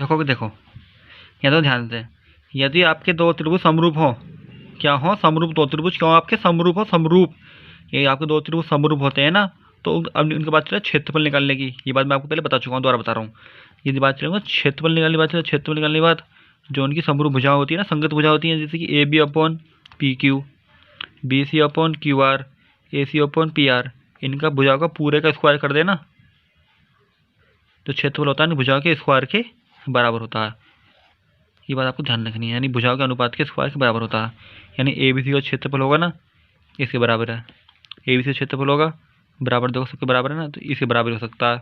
देखो देखो, यहाँ तो ध्यान से, यदि आपके दो त्रिभुज समरूप हो, क्या हो, समरूप, दो त्रिभुज क्यों आपके समरूप हो, समरूप, ये आपके दो त्रिभुज समरूप होते हैं ना, तो अब इनके बात चले क्षेत्रफल निकालने की। ये बात मैं आपको पहले बता चुका हूँ, दोबारा बता रहा हूँ। यदि बात चलेगा क्षेत्रफल निकालने की बात चले, क्षेत्रफल निकालने के बाद जो उनकी समरूप भुजा होती है ना, संगत भुजा होती है, जैसे कि A B upon P Q, B C upon Q R, A C upon P R, इनका भुजाओं का पूरे का स्क्वायर कर देना, तो क्षेत्रफल होता है ना भुजाओं के स्क्वायर के बराबर होता है। ये बात आपको ध्यान रखनी है, यानी भुजाओं के अनुपात के स्क्वायर के बराबर होता है। यानी ए बी सी का क्षेत्रफल होगा ना, इसके बराबर है। ए बी सी का क्षेत्रफल होगा बराबर, देखो सबके बराबर है ना, तो इसके बराबर हो सकता है।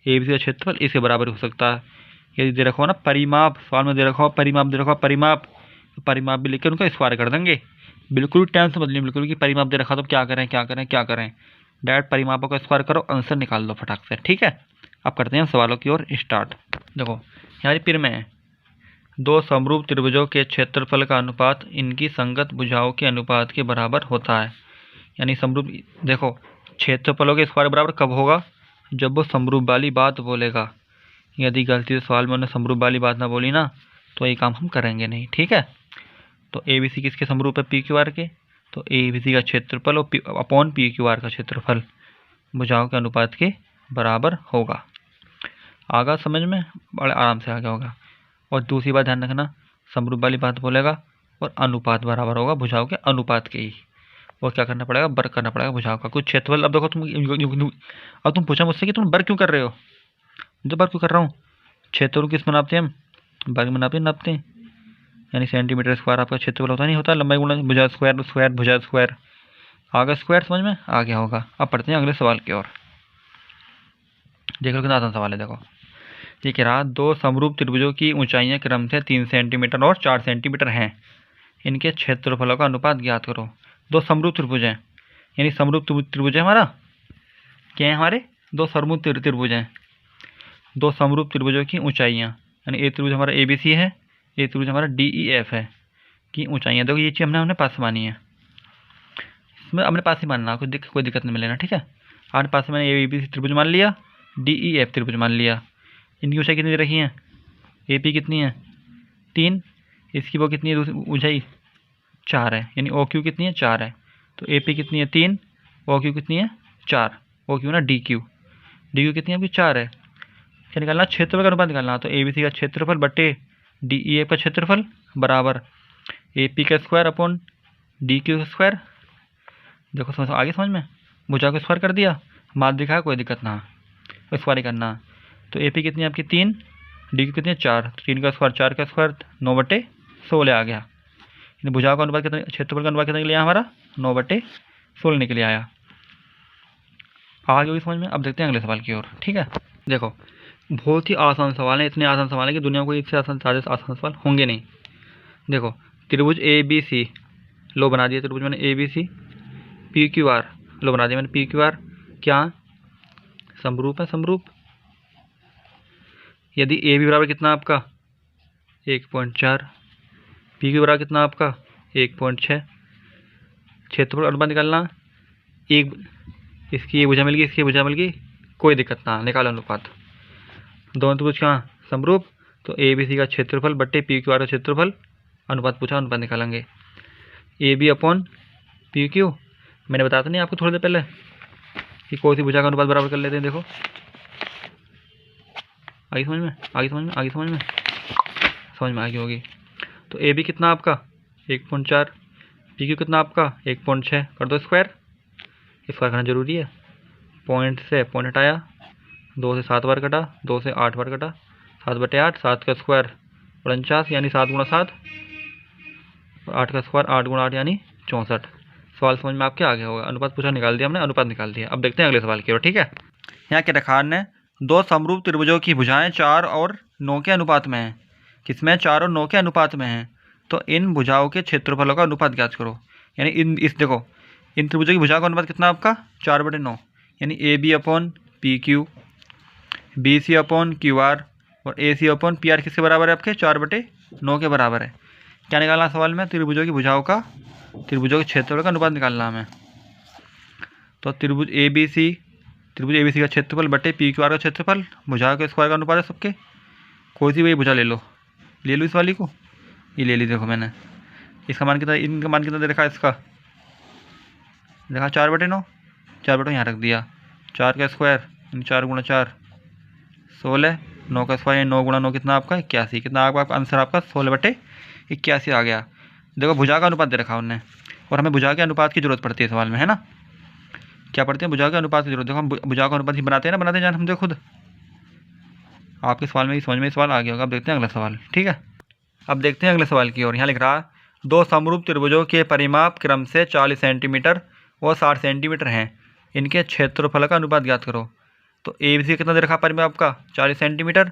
ए बी सी का क्षेत्रफल इसके बराबर हो सकता है। यदि दे रखा हो ना परिमाप, सवाल में दे रखा हो परिमाप, दे रखा हो परिमाप, तो परिमाप भी लेकर उनका स्क्वायर कर देंगे। बिल्कुल टेंशन मत लीजिए, बिल्कुल कि परिमाप दे रखा तो क्या करें क्या करें क्या करें, डायरेक्ट परिमापों का स्क्वायर करो, आंसर निकाल दो फटाक से, ठीक है। अब करते हैं सवालों की ओर स्टार्ट। देखो यहाँ फिर में दो समरूप त्रिभुजों के क्षेत्रफल का अनुपात इनकी संगत भुजाओं के अनुपात के बराबर होता है। यानी समरूप, देखो क्षेत्रफलों के स्क्वायर बराबर कब होगा, जब वो समरूप वाली बात बोलेगा। यदि गलती से सवाल में उन्होंने समरूप वाली बात ना बोली ना, तो ये काम हम करेंगे नहीं, ठीक है। तो ए बी सी किसके समरूप है, पी क्यू आर के, तो ए बी सी का क्षेत्रफल और अपॉन पी क्यू आर का क्षेत्रफल भुजाओं के अनुपात के बराबर होगा। आगा समझ में, बड़े आराम से आ गया होगा। और दूसरी बात ध्यान रखना, समरूप वाली बात बोलेगा और अनुपात बराबर होगा भुजाओं के अनुपात के ही। और क्या करना पड़ेगा, वर्ग करना पड़ेगा भुजाओं का कुछ क्षेत्रफल। अब देखो तुम पूछा मुझसे कि तुम वर्ग क्यों कर रहे हो, जो वर्ग क्यों कर रहा हूँ, क्षेत्रफल किस में नापते हैं हम, वर्ग में नापते हैं। यानी सेंटीमीटर स्क्वायर आपका क्षेत्रफल होता नहीं होता, लंबाई गुणा भुजा स्क्वायर, स्क्वायर भुजा स्क्वायर, आगे स्क्वायर समझ में आ गया होगा। अब पढ़ते हैं अगले सवाल की ओर। देख लो कितना आसान सवाल है। देखो ये कह रहा, दो समरूप त्रिभुजों की ऊंचाइयां क्रम से 3 सेंटीमीटर और 4 सेंटीमीटर हैं, इनके क्षेत्रफलों का अनुपात ज्ञात करो। दो समरूप त्रिभुज हैं, यानी समरूप त्रिभुज है हमारा, क्या है हमारे, दो समरूप त्रिभुज हैं। दो समरूप त्रिभुजों की ऊंचाइयां, यानी ए त्रिभुज हमारा ए बी सी है, ए त्रिभुज हमारा डी ई एफ है, की ऊंचाइयां। देखो ये चीज़ हमने पास मानी है, इसमें अपने पास ही मानना, कोई दिक्कत नहीं मिलेगा, ठीक है। आपने पास में ए बी सी त्रिभुज मान लिया, डी ई एफ त्रिभुज मान लिया। इनकी ऊंचाई कितनी दे रखी है, ए पी कितनी है 3, इसकी वो कितनी है ऊंचाई 4 है, यानी ओ क्यू कितनी है 4 है। तो ए पी कितनी है 3, ओ क्यू कितनी है 4, ओ क्यू ना डी क्यू कितनी है आपकी 4 है। क्या निकालना, क्षेत्रफल का अनुपात निकालना। तो ए बी सी का क्षेत्रफल बटे डी ई एफ का क्षेत्रफल बराबर ए पी का स्क्वायर अपॉन डी क्यू का स्क्वायर। देखो समझ आगे, समझ में, भुजा को स्क्वायर कर दिया, मात दिखाया, कोई दिक्कत ना, स्क्वायर ही करना। तो ए पी कितनी है आपकी 3, डी क्यू कितनी है 4, 3 का स्क्वायर 4 का स्क्वायर 9/16 आ गया। भुजाओं का अनुपात कितना, क्षेत्रफल का अनुपात कितना निकल आया हमारा 9/16 निकल आया। आगे होगी समझ में। अब देखते हैं अगले सवाल की ओर, ठीक है। देखो बहुत ही आसान सवाल है, इतने आसान सवाल है कि दुनिया में कोई इससे आसान सवाल होंगे नहीं। देखो त्रिभुज ए बी सी लो बना दिया, त्रिभुज मैंने A B C, P Q R लो बना दिया मैंने, पी क्यू आर क्या समरूप है, समरूप। यदि ए बी बराबर कितना आपका 1.4, पी क्यू बराबर कितना आपका 1.6, क्षेत्रफल अनुपात निकालना, एक इसकी ये भुजा मिल गई, इसकी भुजा मिल गई, कोई दिक्कत ना, निकालो अनुपात। दोनों त्रिभुज कहाँ समरूप, तो ए बी सी का क्षेत्रफल बट्टे पी क्यू आर का क्षेत्रफल, अनुपात पूछा, अनुपात निकालेंगे। A B upon P Q, मैंने बताया था नहीं आपको थोड़ी देर पहले कि कोई सी भुजा का अनुपात बराबर कर लेते हैं। देखो आगे समझ में, आगे समझ में, आगे समझ में, समझ में आगे होगी। तो ए बी कितना आपका 1.4, पी क्यू कितना आपका 1.6, कर दो स्क्वायर, स्क्वायर करना जरूरी है। पॉइंट से पॉइंट हटाया, 2 से 7 बार कटा, 2 से 8 बार कटा, 7/8, 7 का स्क्वायर 49, यानी 7 × 7, और 8 का स्क्वायर 8 × 8 यानी 64। सवाल समझ में आपके आ गया होगा, अनुपात पूछा, निकाल दिया हमने, अनुपात निकाल दिया। अब देखते हैं अगले सवाल की ओर, ठीक है। यहाँ के रखान ने दो समरूप त्रिभुजों की भुजाएं 4 और 9 के अनुपात में हैं, किसमें 4 और 9 के अनुपात में हैं, तो इन भुजाओं के क्षेत्रफलों का अनुपात ज्ञात करो। यानी देखो इन त्रिभुजों की भुजाओं का अनुपात कितना आपका 4/9, यानी A B upon P Q, B C upon Q R और A C upon P R किसके बराबर है आपके 4/9 के बराबर है। क्या निकालना सवाल में, त्रिभुजों की भुजाओं का, त्रिभुजों के क्षेत्रफल का अनुपात निकालना हमें। तो त्रिभुज ए बी सी का क्षेत्रफल बटे पी क्यू आर का क्षेत्रफल, भुजाओं के स्क्वायर का अनुपात है सबके, कोई सी वही भुजा ले लो इस वाली को, ये ले ली। देखो मैंने इसका मान कितना, इनका मान कितना दे रखा है, इसका देखा 4/9, 4/9 यहाँ रख दिया। 4 का स्क्वायर यानी 4 × 4 16, 9 का स्क्वायर 9 × 9 कितना आपका 81, कितना आपका आंसर आपका 16/81 आ गया। देखो भुजा का अनुपात दे रखा उनने, और हमें भुजा के अनुपात की जरूरत पड़ती है सवाल में, है ना। क्या पढ़ते हैं, भुजा के अनुपात की जरूरत। देखो हम भुजा का अनुपात ही बनाते हैं ना, बनाते जान हम देखो खुद। आपके सवाल में समझ में सवाल आ गया होगा। अब देखते हैं अगला सवाल, ठीक है। अब देखते हैं अगले सवाल की ओर। यहाँ लिख रहा, दो समरूप त्रिभुजों के परिमाप क्रम से 40 सेंटीमीटर और 60 सेंटीमीटर हैं, इनके क्षेत्रफल का अनुपात ज्ञात करो। तो ए बी सी कितना दे रखा परिमाप का 40 सेंटीमीटर,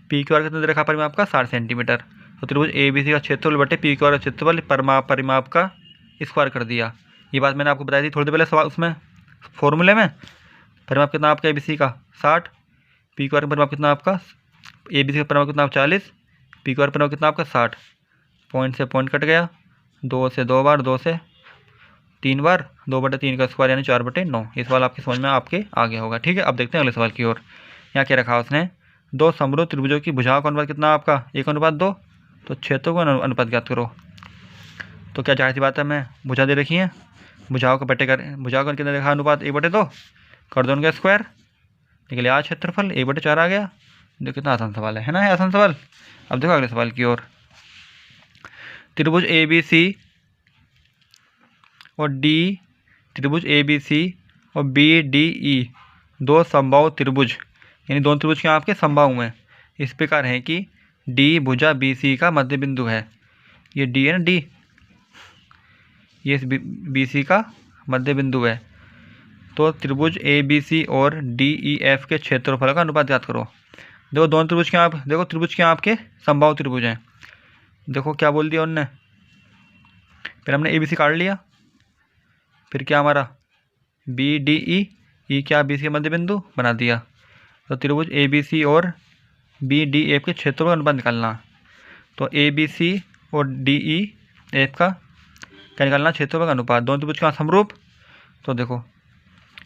पी क्यू आर कितना दे रखा परिमाप का 60 सेंटीमीटर। तो त्रिभुज ए बी सी का क्षेत्रफल बटे पी क्यू आर का क्षेत्रफल परिमाप का स्क्वायर कर दिया। ये बात मैंने आपको बताई थी थोड़ी देर पहले सवाल उसमें फॉर्मूले में। परिमाप कितना आपका ए बी सी का 60, पी क्यू आर का परिमाप कितना आपका, ए बी सी का परिमाप कितना 40, पी क्यू आर परिमाप कितना आपका 60। पॉइंट से पॉइंट कट गया, 2 से 2 बार, 2 से 3 बार, 2/3 का स्क्वायर यानी 4/9। ये सवाल आपकी समझ में आपके आ गया होगा, ठीक है। अब देखते हैं अगले सवाल की ओर। यहाँ क्या रखा उसने, दो समरूप त्रिभुजों की भुजाओं का अनुपात कितना आपका 1:2, तो क्षेत्रों का अनुपात ज्ञात करो। तो क्या जाहिर सी बात है, मैं भुजा दे रखी है, भुजाओं का बटे कर, भुजाओं का कितना देखा अनुपात 1/2 कर दो उनका स्क्वायर, निकल आज क्षेत्रफल 1/4 आ गया। देखो कितना आसान सवाल है ना, है आसान सवाल। अब देखो अगले सवाल की ओर। त्रिभुज ए बी सी और डी, त्रिभुज ए बी सी और बी डी ई दो समबाहु त्रिभुज, यानी दोनों त्रिभुज के आपके समबाहु हैं, इस प्रकार है कि डी भुजा बी सी का मध्य बिंदु है। ये डी है ना, डी, ये बी सी का मध्य बिंदु है। तो त्रिभुज ए बी सी और डी ई एफ के क्षेत्रफल का अनुपात ज्ञात करो। देखो दोनों त्रिभुज के आप, देखो त्रिभुज के आपके समबाहु त्रिभुज हैं। देखो क्या बोल दिया उनने, फिर हमने ए बी सी काट लिया, फिर क्या हमारा बी डी ई क्या बी सी का मध्य बिंदु बना दिया। तो त्रिभुज ए बी सी और बी डी एफ के क्षेत्रों का अनुपात निकालना। तो ए बी सी और डी ई एफ का क्या निकालना, क्षेत्रों का अनुपात। दोनों त्रिभुज का समरूप। तो देखो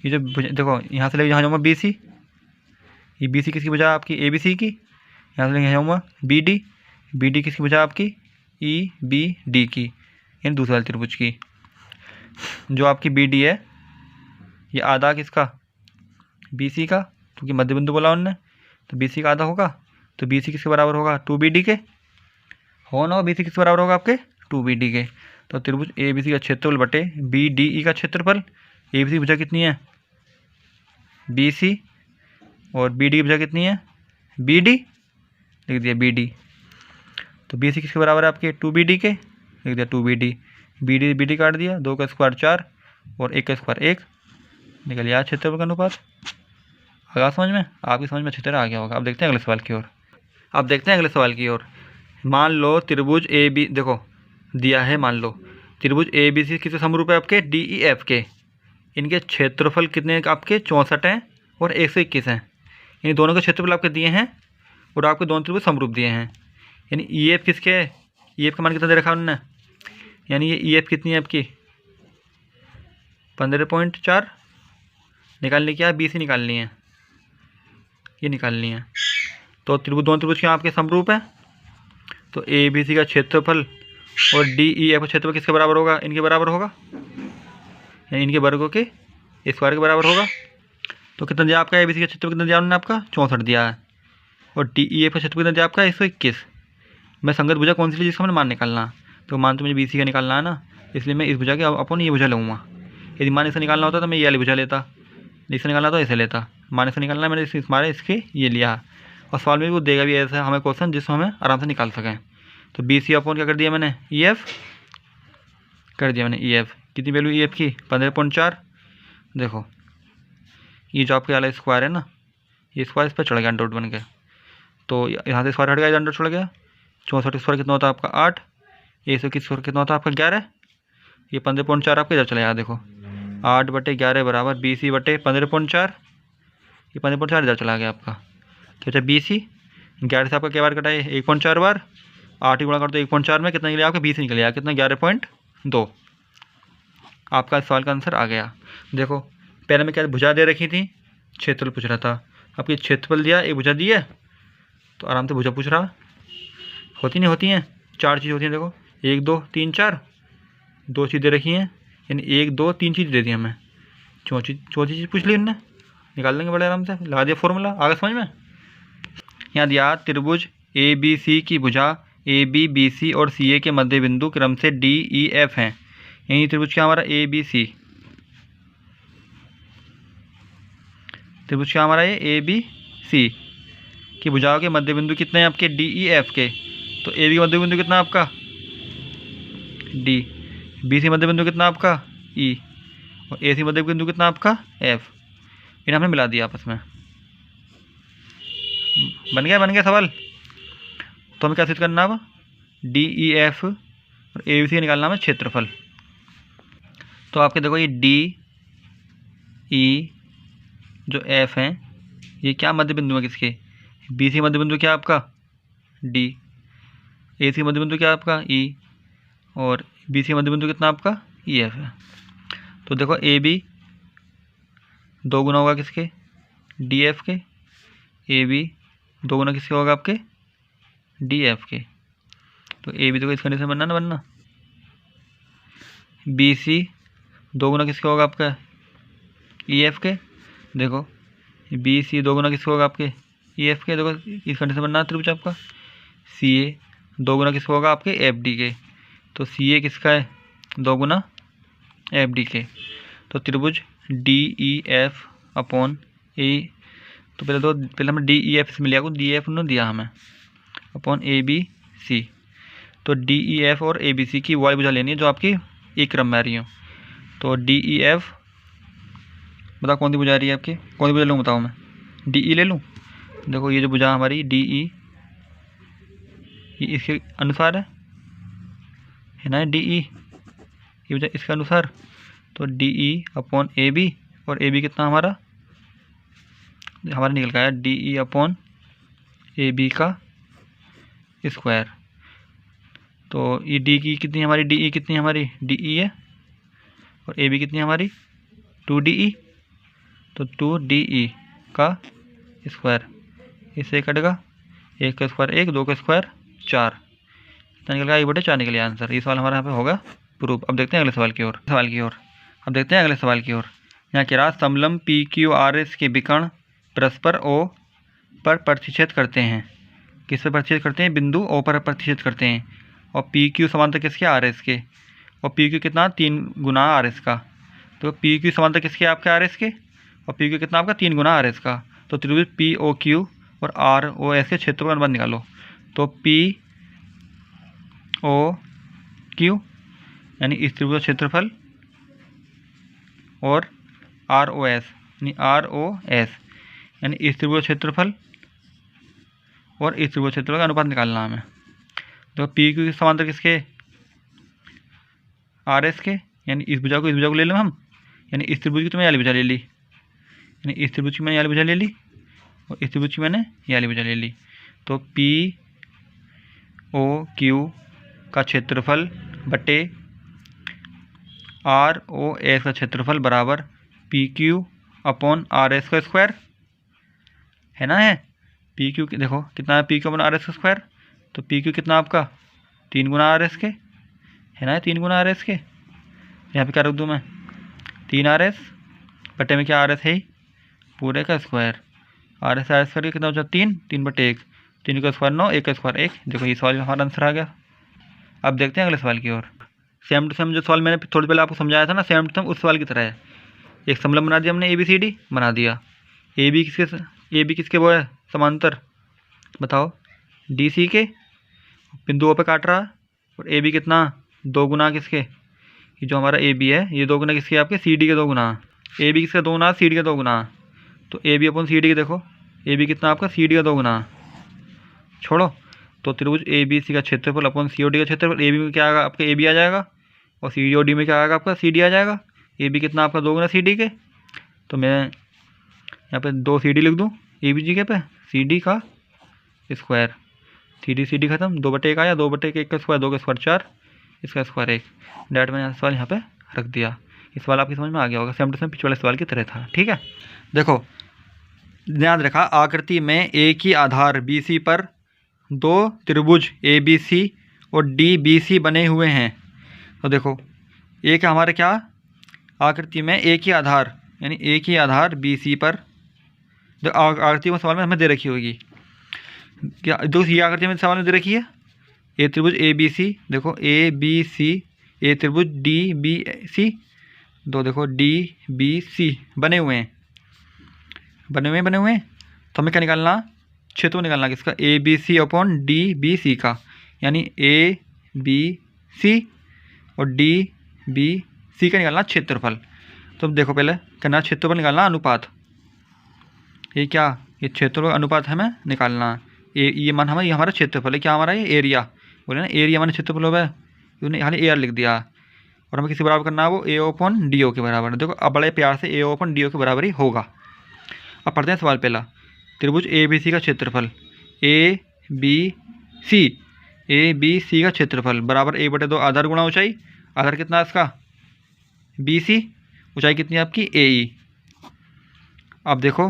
ये जो देखो यहाँ से लेके यहाँ जाऊँगा बी सी, ये बी सी किसकी भुजा आपकी ए बी सी की, यहाँ से लेके यहाँ जाऊँगा बी डी किसकी भुजा आपकी ई बी डी की, यानी दूसरे वाले त्रिभुज की। जो आपकी बी डी है ये आधा किसका, बी सी का, क्योंकि मध्य बिंदु बोला उन्होंने, तो बी सी का आधा होगा। तो बी सी किसके बराबर होगा 2BD के, हो ना, बी सी किसके बराबर होगा आपके 2BD के। तो त्रिभुज ए बी सी का क्षेत्रफल बटे बी डी ई का क्षेत्रफल, ए बी सी की भुजा कितनी है बी सी, और बी डी की भुजा कितनी है बी डी, लिख दिया बी डी। तो बी सी किसके बराबर है आपके 2BD के, लिख दिया 2BD। बी डी काट दिया, 2 का स्क्वायर 4 और 1 का स्क्वायर 1, निकल गया क्षेत्रफल का अनुपात। आगा समझ में, आपकी समझ में अच्छी तरह आ गया होगा। अब देखते हैं अगले सवाल की ओर। अब देखते हैं अगले सवाल की ओर। मान लो त्रिभुज ए बी, देखो दिया है, मान लो त्रिभुज ए बी सी किससे समरूप है आपके डी ई एफ के, इनके क्षेत्रफल कितने आपके 64 हैं और 121 हैं, यानी दोनों के क्षेत्रफल आपके दिए हैं और आपके दोनों त्रिभुज समरूप दिए हैं। यानी ई एफ किसके, ई एफ का मान कितना दे रखा उन्होंने, यानी ये ई एफ कितनी है आपकी 15.4 निकालनी, क्या बी सी निकालनी है, ये निकालनी है। तो त्रिभुज, दोनों त्रिभुज के आपके समरूप है। तो ए बी सी का क्षेत्रफल और डी ई एफ का क्षेत्रफल किसके बराबर होगा, इनके बराबर होगा, यानी इनके वर्गों के स्क्वायर के बराबर होगा। तो कितना दिया आपका ए बी सी का क्षेत्रफल, कितना दिया उन्होंने आपका 64 दिया है, और डी ई एफ का क्षेत्रफल कितना दिया आपका 121। मैं संगत भुजा कौन सी ली जिसका मैंने मान निकालना, तो मान तो मुझे बी सी का निकालना है ना, इसलिए मैं इस भुजा के अपन ये भुजा लूँगा। यदि मान इसे निकालना होता तो मैं ये वाली भुजा लेता, इसे निकालना तो इसे लेता, मान इसे निकालना मैंने मारे इसके ये लिया। और सवाल में भी वो देगा भी ऐसा हमें क्वेश्चन जिसको हमें आराम से निकाल सकें। तो बी सी अपन क्या कर दिया मैंने ई एफ कर दिया मैंने, ई एफ कितनी वैल्यू ई एफ की 15.4। देखो ये जो आपके वाला स्क्वायर है ना, ये स्क्वायर इस पर चढ़ गया अंडर रूट बन के, तो यहाँ से स्क्वायर हट गया, अंडर छोड़ गया। 64 स्क्वायर कितना होता है आपका 8, 121 स्क्वायर कितना होता है आपका 11, ये 15.4 आपके इधर चला गया। देखो 8/11 बराबर बी सी बटे 15.4, ये 15.4 इधर चला गया आपका। तो अच्छा बी सी 11 से आपका क्या बार कटाए 1.4 बार, 8 ही गुणा कर दो 1.4 में, कितना निकलेगा आपका बी सी निकल गया कितना 11.2। आपका सवाल का आंसर आ गया। देखो पहले में क्या भुजा दे रखी थी, क्षेत्रफल पूछ रहा था, आपकी क्षेत्रफल दिया एक भुजा दी है, तो आराम से भुजा पूछ रहा, होती नहीं होती हैं, 4 चीज़ होती हैं। देखो 1 2 3 4, 2 चीज़ दे रखी हैं, यानी 1 2 3 चीज़ दे दी हमें, चौथी चीज़ पूछ ली उनने, निकाल लेंगे बड़े आराम से, लगा दिया फॉर्मूला। आगे समझ में। यहाँ दिया त्रिभुज ABC की भुजा ABBC और CA के मध्य बिंदु क्रम से DEF हैं। यही त्रिभुज क्या हमारा ABC, त्रिभुज क्या हमारा ये ABC की भुजाओं के मध्य बिंदु कितने हैं आपके DEF के। तो AB का मध्य बिंदु कितना आपका D, BC मध्य बिंदु कितना आपका E और AC मध्य बिंदु कितना आपका F। इन्हें हमने मिला दिया आपस में, बन गया सवाल। तो हमें क्या सिद्ध करना अब, DEF और ABC निकालना हमें क्षेत्रफल। तो आपके देखो ये DE जो F हैं ये क्या मध्य बिंदु है किसके, BC मध्य बिंदु क्या आपका D, AC मध्य बिंदु क्या आपका E और BC मध्य बिंदु कितना आपका EF है। तो देखो AB 2 गुना होगा किसके DF के, AB 2 गुना किसके होगा आपके DF के। तो AB देखो इस कंडीशन बनना ना बनना, BC 2 गुना किसके होगा आपका EF के, देखो BC 2 गुना किसके होगा आपके EF के, देखो इस कंडीशन बनना त्रिभुज आपका। CA 2 गुना किसका होगा आपके FD के, तो CA किसका है 2 गुना FD के। तो त्रिभुज DEF अपॉन A, तो पहले हमें DEF से मिलेगा, DEF उन्होंने दिया हमें, अपॉन ABC। तो DEF और ABC की वाली भुजा लेनी है जो आपकी एक क्रम में आ रही हो। तो DEF बताओ कौन सी भुजा आ रही है आपकी, कौन सी भुजा लूँ बताओ, मैं DE ले लूँ। देखो ये जो भुजा हमारी DE ये इसके अनुसार है ना, DE ये भुजा इसके अनुसार। तो DE अपॉन AB और AB कितना हमारा निकल गया DE अपॉन AB का स्क्वायर। तो ये D की कितनी हमारी DE कितनी हमारी DE है और AB कितनी हमारी 2DE, तो 2DE का स्क्वायर, इससे कटेगा 1 का स्क्वायर 1, 2 का स्क्वायर 4, इतना निकल गया 1/4 निकल गया आंसर। ये सवाल हमारे यहाँ पे होगा प्रूफ। अब देखते हैं अगले सवाल की ओर, यहाँ कह रहा समलंब PQRS के विकर्ण परस्पर O पर प्रतिच्छेद करते हैं। किस पर प्रतिच्छेद करते हैं, बिंदु O पर प्रतिच्छेद करते हैं। और PQ समांतर किसके RS के, और PQ कितना 3 गुना RS का। तो PQ समांतर किसके आपके RS के, और PQ कितना आपका 3 गुना RS का। तो त्रिभुज POQ और ROS के क्षेत्र का अनुपात निकालो। तो POQ यानी इस त्रिभुज का क्षेत्रफल और ROS यानी इस त्रिभुज का क्षेत्रफल और इस त्रिभुज क्षेत्रफल का अनुपात निकालना हमें। तो PQ के समांतर किसके RS के, यानी इस भुजा को ले लो हम, यानी इस त्रिभुज की तो मैंने वाली भुजा ले ली, यानी इस त्रिभुज की मैंने वाली भुजा ले ली और इस त्रिभुज की मैंने ये वाली भुजा ले ली। तो POQ का क्षेत्रफल बटे ROS का क्षेत्रफल बराबर PQ अपॉन RS का स्क्वायर है ना। है PQ देखो कितना है PQ अपॉन RS का स्क्वायर, तो PQ कितना आपका 3 गुना RS के है ना, 3 गुना RS के। यहाँ पे क्या रख दूँ मैं 3 RS बटे में क्या RS है पूरे का स्क्वायर, RS करके कितना हो जाता 3/1, 3 का स्क्वायर 9, 1 का स्क्वायर 1। देखो ये सवाल हमारा आंसर आ गया। अब देखते हैं अगले सवाल की ओर। सेम टू सेम जो सवाल मैंने थोड़ी पहले आपको समझाया था ना, सेम टू सेम उस सवाल की तरह है। एक समलंब बना दिया हमने ABCD बना दिया, AB किसके वो है समांतर बताओ DC के, बिंदु O पे काट रहा है। और AB कितना 2 गुना किसके, ये जो हमारा AB है ये 2 गुना किसके आपके CD के 2 गुना, AB किसका 2 गुना CD का 2 गुना। तो AB अपन CD के देखो AB कितना आपका CD का 2 गुना, छोड़ो। तो त्रिभुज ABC का क्षेत्रफल अपन COD का क्षेत्रफल, AB में क्या आएगा आपका AB आ जाएगा और COD में क्या आएगा आपका CD आ जाएगा। AB कितना आपका 2 गुना CD के, तो मैं यहाँ पे 2 CD लिख दूँ ABG के पे, CD का स्क्वायर, CD खत्म, 2/1 आया, 2/1 1 का स्क्वायर 2 का स्क्वायर 4, इसका स्क्वायर 1। डायरेक्ट मैंने सवाल यहाँ पे रख दिया। इस सवाल आपकी समझ में आ गया होगा, सेम टू सेम पिछले वाले सवाल की तरह था। ठीक है देखो ध्यान रखा, आकृति में एक ही आधार BC पर दो त्रिभुज ABC और DBC बने हुए हैं। तो देखो एक हमारे क्या, आकृति में एक ही आधार, यानी एक ही आधार BC पर, जो आकृति में सवाल में हमें दे रखी होगी क्या, जो ये आकृति में सवाल में दे रखी है, ए त्रिभुज ABC, देखो ABC, ए त्रिभुज DBC, दो देखो DBC बने हुए हैं, तो हमें क्या निकालना, क्षेत्रफल निकालना किसका, ABC अपॉन DBC का, यानी ABC और DBC का निकालना क्षेत्रफल। तो देखो पहले करना क्षेत्रफल निकालना अनुपात, ये क्या, ये क्षेत्रफल अनुपात हमें निकालना, ये मान हमारा, ये हमारा क्षेत्रफल है, क्या हमारा ये एरिया, बोले ना एरिया माने क्षेत्रफल हो है, उन्होंने खाली AR लिख दिया, और हमें किसी बराबर करना है, वो AO अपॉन DO के बराबर। देखो अब बड़े प्यार से AO अपॉन DO के बराबर ही होगा। अब पढ़ते हैं सवाल पहला, त्रिभुज ABC का क्षेत्रफल, ABC का क्षेत्रफल बराबर 1/2 आधार गुणा ऊंचाई, आधार कितना है इसका BC, ऊंचाई कितनी है आपकी AE। अब देखो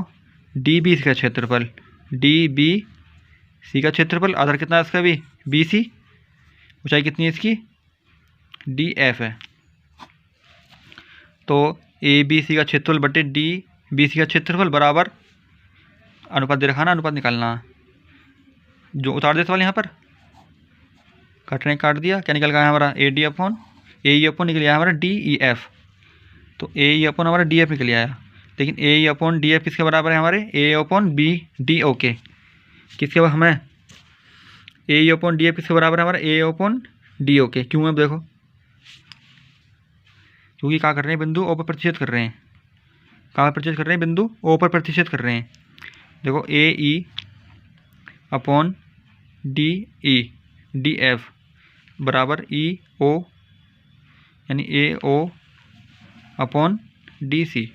DBC का क्षेत्रफल, DBC का क्षेत्रफल आधार कितना है इसका भी BC, ऊंचाई कितनी है इसकी DF है। तो ABC का क्षेत्रफल बटे DBC का क्षेत्रफल बराबर अनुपात दे रखा ना, अनुपात निकालना, जो उतार दे सवाल यहाँ पर, काटने काट दिया, क्या निकल गया हमारा AE अपॉन निकल आया हमारा DEF। तो AE अपॉन हमारा DF निकल आया, लेकिन AE अपॉन DF किसके बराबर है हमारे, A अपॉन BDO के, किसके बराबर हमें AE अपॉन DF किसके बराबर है हमारा A अपॉन DO के। क्यों है देखो, क्योंकि क्या कर रहे हैं, बिंदु O पर प्रतिशत कर रहे हैं, कहाँ पर प्रतिशत कर रहे हैं, बिंदु O पर प्रतिशत कर रहे हैं। देखो AE अपॉन DF बराबर EO, यानी AO अपॉन DC।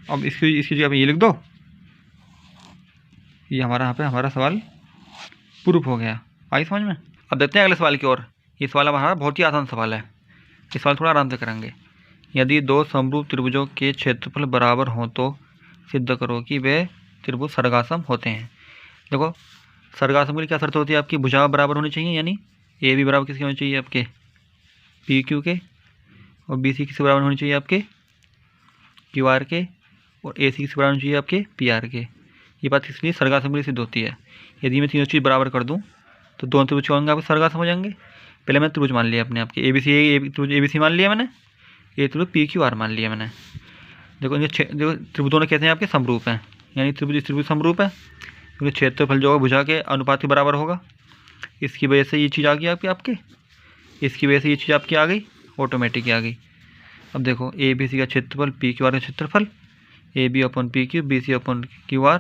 अब इसकी जगह पे ये लिख दो, ये हमारा यहाँ पे हमारा सवाल प्रूफ हो गया। आई समझ में। अब देखते हैं अगले सवाल की ओर। ये सवाल हमारा बहुत ही आसान सवाल है, ये सवाल थोड़ा आराम से करेंगे। यदि दो समरूप त्रिभुजों के क्षेत्रफल बराबर हों तो सिद्ध करो कि वे त्रिभुज सर्गासम होते हैं। देखो सर्गासम के लिए क्या शर्त होती है आपकी, भुजा बराबर होनी चाहिए, यानी ए बी बराबर किसके होनी चाहिए आपके PQ के, और BC किसके बराबर होनी चाहिए आपके QR के, और AC किसके बराबर होनी चाहिए आपके PR के। ये बात इसलिए सर्गासम के लिए सिद्ध होती है। यदि मैं तीनों चीज़ बराबर कर दूँ तो दोनों त्रिभुज होंगे आपके सर्गासम हो जाएंगे। पहले मैंने त्रिभुज मान लिया अपने आपके त्रिभुज ABC मान लिया मैंने, ये त्रिभुज PQR मान लिया मैंने। देखो इनके त्रिभुज दोनों कैसे हैं आपके समरूप हैं, यानी त्रिभुज समरूप है, क्योंकि क्षेत्रफल जो है भुजा के अनुपात के बराबर होगा। इसकी वजह से ये चीज़ आ गई आपके इसकी वजह से ये चीज़ आपकी आ गई, ऑटोमेटिक आ गई। अब देखो ABC का क्षेत्रफल PQR का क्षेत्रफल, AB upon PQ, BC upon QR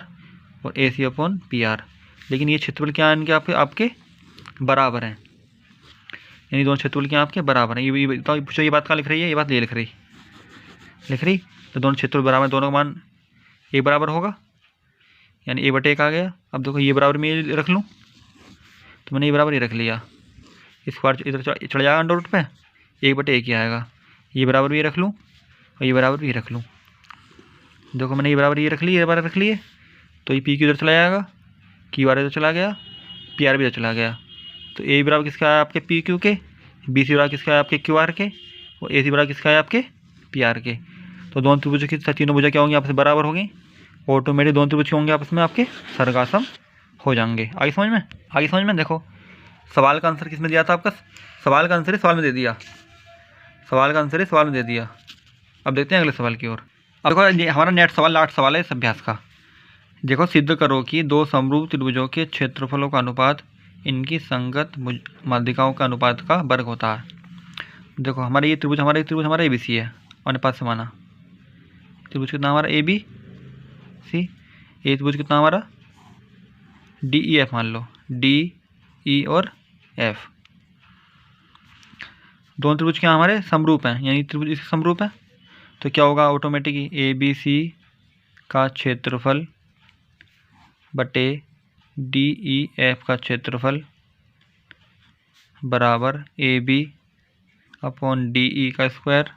और AC अपॉन PR। लेकिन ये क्षेत्रफल क्या है इनके आपके बराबर हैं, यानी दोनों क्षेत्रफल क्या आपके बराबर हैं। ये बात कहाँ लिख रही है, ये बात ये लिख रही तो दोनों क्षेत्रफल बराबर, दोनों का मान एक बराबर होगा, यानी 1/1 आ गया। अब देखो ये बराबर में ये रख लूँ, तो मैंने ये बराबर ये रख लिया, इस बार इधर चढ़ जाएगा अंडर रूट पे, 1/1 ही आएगा। ये बराबर भी रख लूँ और ये बराबर भी रख लूँ। देखो मैंने ये बराबर ये रख ली, ये बराबर रख लिए, तो ये PQ इधर चला जाएगा, QR इधर चला गया, PR भी इधर चला गया। तो A बराबर किसका है आपके PQ के, BC बराबर किसका है आपके QR के, और AC बराबर किसका है आपके PR के। तो दोनों त्रिभुजों की तीनों भुजा क्या होंगी आपस में बराबर होंगी, ऑटोमेटिक दोनों त्रिभुज होंगे आपस में आपके सर्गासम हो जाएंगे। आगे समझ में। देखो सवाल का आंसर किसमें दिया था आपका, सवाल का आंसर सवाल में दे दिया, अब देखते हैं अगले सवाल की ओर। अब देखो ये हमारा नेट सवाल, लास्ट सवाल है इस अभ्यास का। देखो सिद्ध करो कि दो समरूप त्रिभुजों के क्षेत्रफलों का अनुपात इनकी संगत माध्यिकाओं का अनुपात का वर्ग होता है। देखो हमारा ये त्रिभुज हमारा ABC है, अनुपात समाना त्रिभुज कितना हमारा ABC, ये त्रिभुज कितना हमारा DEF मान लो, DE और F। दोनों त्रिभुज क्या हमारे समरूप हैं, यानी त्रिभुज इसके समरूप है, तो क्या होगा ऑटोमेटिक ABC का क्षेत्रफल बटे DEF का क्षेत्रफल बराबर AB अपॉन DE का स्क्वायर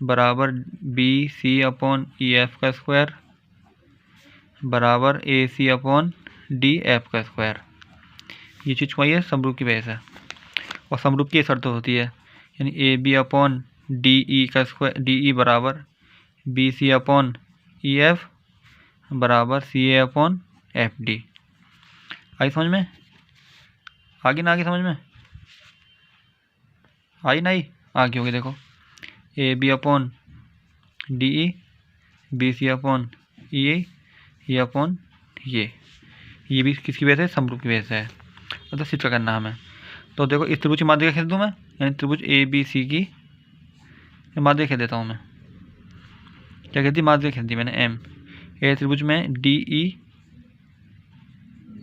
बराबर B C upon E F का स्क्वायर बराबर A C upon D F का स्क्वायर। ये चीज़ वही है समरूप की वजह से, और समरूप की शर्त होती है यानी A B upon D E का स्क्वायर डी ई बराबर B C upon E F बराबर C A upon F D. आई समझ में? आगे ना आगे समझ में आई ना आई आगे होगी। देखो A B upon D E B C upon E A upon ये भी किसकी वजह से? समरूप की वजह से है। मतलब चित्र करना हमें। तो देखो इस त्रिभुज की माध्यिका खेल दूँ मैं, यानी त्रिभुज ए बी सी की माध्यिका खेल देता हूँ मैं। क्या खेल दी? माध्यिका खेल दी मैंने एम। ए त्रिभुज में डी ई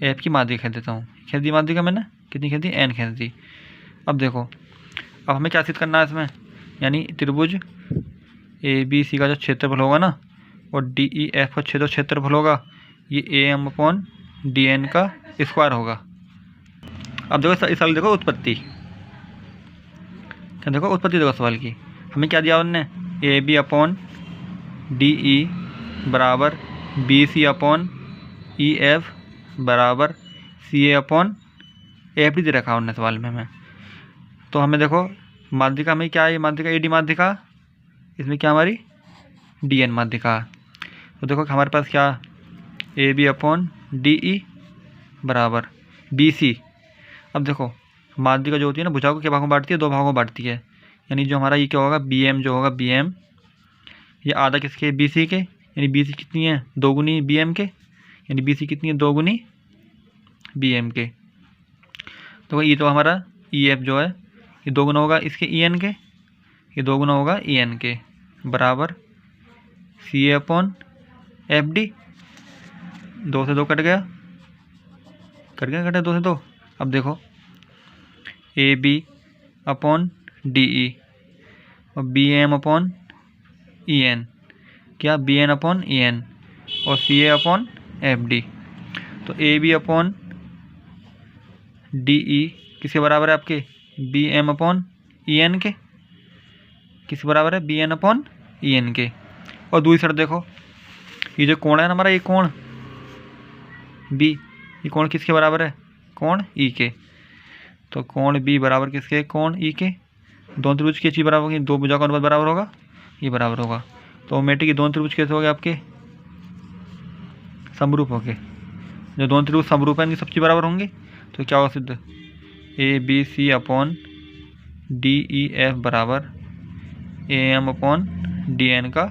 एफ की माध्यिका खेल देता हूँ। खेल दी माध्यिका मैंने, कितनी खेल दी? एन खेल दी। अब देखो अब हमें क्या सिद्ध करना है इसमें, यानी त्रिभुज ए बी सी का जो क्षेत्रफल होगा ना और डी ई एफ का क्षेत्रफल होगा ये A M upon D N का स्क्वायर होगा। अब देखो इस सवाल देखो उत्पत्ति, क्या देखो उत्पत्ति देखो सवाल की। हमें क्या दिया उन्होंने? A B upon D E बराबर B C upon E F बराबर C A upon F D दे रखा उन्होंने सवाल में हमें। तो हमें देखो माध्यिका में क्या है? माध्यिका ए डी माध्यिका, इसमें क्या हमारी डी एन माध्यिका। तो देखो हमारे पास क्या A B upon D E बराबर बी सी। अब देखो माध्यिका जो होती है ना भुजा को क्या भागों में बांटती है? दो भागों में बांटती है। यानी जो हमारा ये क्या होगा? बी एम जो होगा बी एम ये आधा किसके? बी सी के। यानी बी सी कितनी है? दोगुनी बी एम के। यानी बी सी कितनी है? दोगुनी बी एम के। तो ये तो हमारा ई एफ जो है ये दोगुना होगा इसके ई एन के, ये दोगुना होगा ई एन के बराबर C A upon F D. 2 से 2 कट गया, कटे 2 से 2। अब देखो A B upon D E और B M upon E N, क्या B N upon E N और C A upon F D. तो A B upon D E किसके बराबर है? आपके B M upon E N के। किसके बराबर है? B N upon E N के। और दूसरी शर्त देखो ये जो कोण है ना हमारा, ये कोण बी, ये कोण किसके बराबर है? कोण ई के। तो कोण बी बराबर किसके? कोण ई के। दोनों त्रिभुज की चीज़ बराबर होगी, दो भुजा का अनुपात बराबर होगा, ये बराबर होगा। तो ऑटोमेटिक ये दोनों त्रिभुज कैसे हो गए आपके? समरूप हो गए। जो दोनों त्रिभुज समरूप है इनकी सब चीज़ बराबर होंगी। तो क्या होगा सिद्ध? A B C upon D E F बराबर A M upon D N का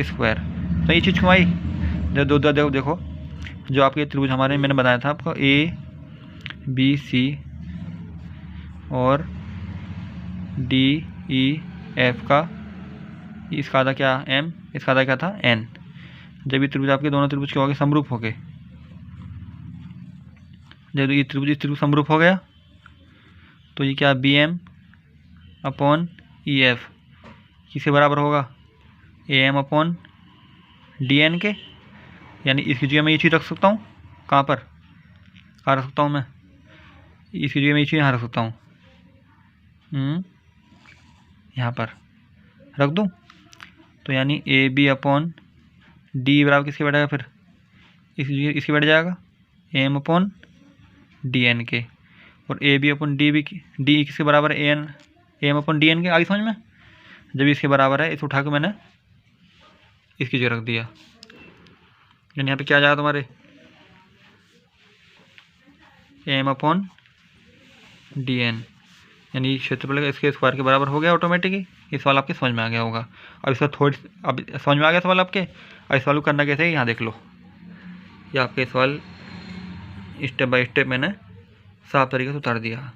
स्क्वायर। तो ये चीज़ क्यों आई? देखो जो आपके त्रिभुज हमारे मैंने बताया था आपको ए बी सी और डी ई एफ का, इसका आधा क्या? एम, इसका आधा क्या था? एन। जब ये त्रिभुज आपके दोनों त्रिभुज के हो गए समरूप हो गए, जब ये त्रिभुज समरूप हो गया तो ये क्या? B M upon E F किसके बराबर होगा? A M upon D N के। यानी इसकी जगह मैं ये चीज़ रख सकता हूँ कहाँ पर? कहाँ रख सकता हूँ मैं? इसकी जगह मैं ये चीज़ यहाँ रख सकता हूँ, यहाँ पर रख दूँ। तो यानी ए बी अपॉन डी बराबर किसके बैठेगा? फिर इसके बैठ जाएगा A M upon D N के। और ए बी अपॉन डी किसके बराबर है? A M upon D N के। आगे समझ में? जब इसके बराबर है इसे उठा के मैंने इसकी जगह रख दिया, यानी यहाँ पे क्या आ जाएगा तुम्हारे? A M upon D N. यानी क्षेत्रफल इसके स्क्वायर के बराबर हो गया ऑटोमेटिकली। ये सवाल आपके समझ में आ गया होगा। अब इसका अब समझ में आ गया सवाल आपके। अब इस सवाल को करना कैसे है यहाँ देख लो। ये आपके सवाल स्टेप बाय स्टेप मैंने साफ तरीके से उतार दिया।